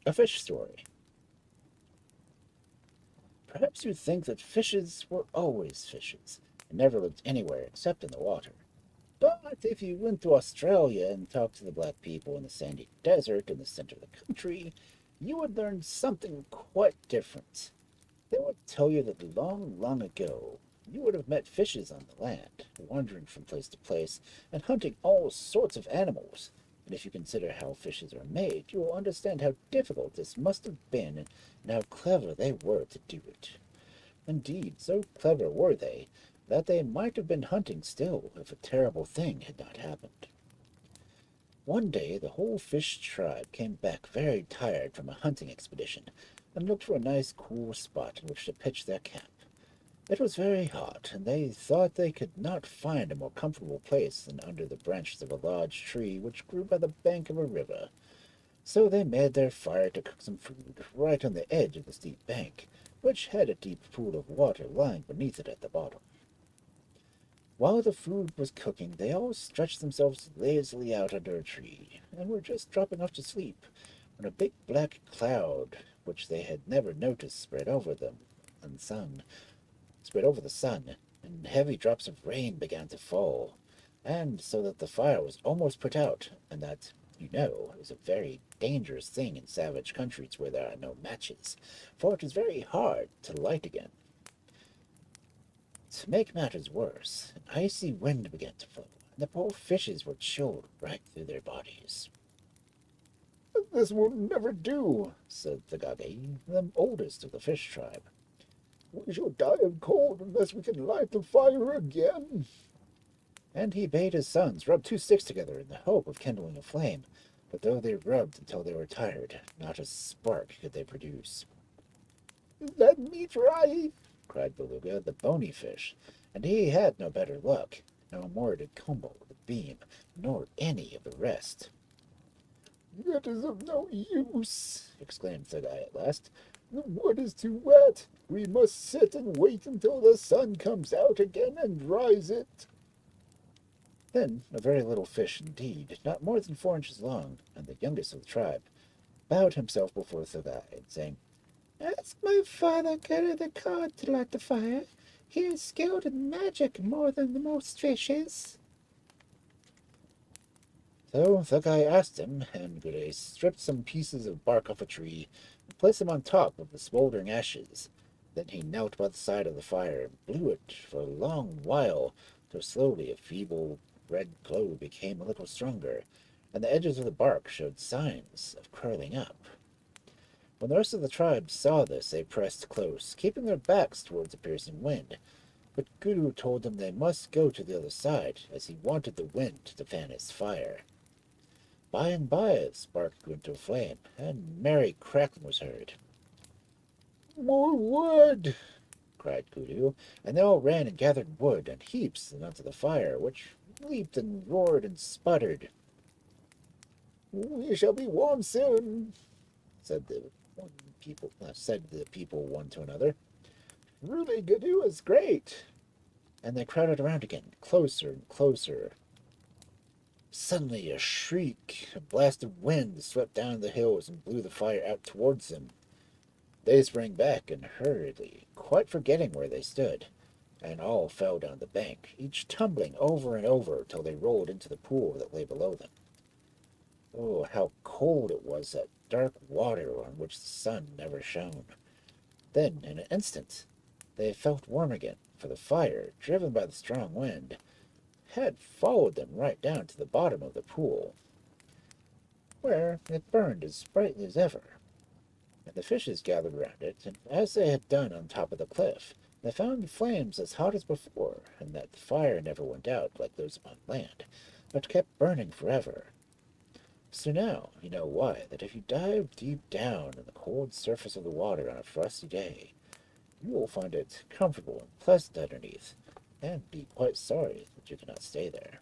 A fish story. Perhaps you think that fishes were always fishes and never lived anywhere except in the water. But if you went to Australia and talked to the black people in the sandy desert in the center of the country, you would learn something quite different. They would tell you that long, long ago, you would have met fishes on the land, wandering from place to place and hunting all sorts of animals. And if you consider how fishes are made, you will understand how difficult this must have been and how clever they were to do it. Indeed, so clever were they that they might have been hunting still if a terrible thing had not happened. One day the whole fish tribe came back very tired from a hunting expedition and looked for a nice cool spot in which to pitch their camp. It was very hot, and they thought they could not find a more comfortable place than under the branches of a large tree which grew by the bank of a river. So they made their fire to cook some food right on the edge of the steep bank, which had a deep pool of water lying beneath it at the bottom. While the food was cooking, they all stretched themselves lazily out under a tree, and were just dropping off to sleep, when a big black cloud, which they had never noticed, spread over the sun, and heavy drops of rain began to fall, and so that the fire was almost put out, and that, you know, is a very dangerous thing in savage countries where there are no matches, for it is very hard to light again. To make matters worse, an icy wind began to blow, and the poor fishes were chilled right through their bodies. "This will never do," said the Gage, the oldest of the fish tribe. "We shall die of cold unless we can light the fire again." And he bade his sons rub two sticks together in the hope of kindling a flame, but though they rubbed until they were tired, not a spark could they produce. "Let me try," cried Beluga, the bony fish, and he had no better luck. No more did Combo, the beam, nor any of the rest. "It is of no use," exclaimed Thuggai at last. "The wood is too wet. We must sit and wait until the sun comes out again and dries it." Then a very little fish indeed, not more than 4 inches long, and the youngest of the tribe, bowed himself before Thuggai, saying, "Ask my father Good to light the fire. He is skilled in magic more than the most fishes." So Thuggai asked him, and Goudet stripped some pieces of bark off a tree and placed them on top of the smoldering ashes. Then he knelt by the side of the fire and blew it for a long while, till slowly a feeble red glow became a little stronger, and the edges of the bark showed signs of curling up. When the rest of the tribe saw this, they pressed close, keeping their backs towards the piercing wind. But Gudu told them they must go to the other side, as he wanted the wind to fan his fire. By and by a spark grew into a flame, and merry crackling was heard. "More wood!" cried Gudu, and they all ran and gathered wood and heaps onto the fire, which leaped and roared and sputtered. "We shall be warm soon," said the people one to another. "Really, Gudu is great." And they crowded around again, closer and closer. Suddenly a shriek, a blast of wind swept down the hills and blew the fire out towards them. They sprang back and hurriedly, quite forgetting where they stood, and all fell down the bank, each tumbling over and over till they rolled into the pool that lay below them. Oh, how cold it was, that dark water on which the sun never shone! Then, in an instant, they felt warm again, for the fire, driven by the strong wind, had followed them right down to the bottom of the pool, where it burned as brightly as ever. And the fishes gathered round it, and as they had done on top of the cliff, they found the flames as hot as before, and that the fire never went out like those upon land, but kept burning forever. So now you know why that if you dive deep down in the cold surface of the water on a frosty day, you will find it comfortable and pleasant underneath, and be quite sorry that you cannot stay there.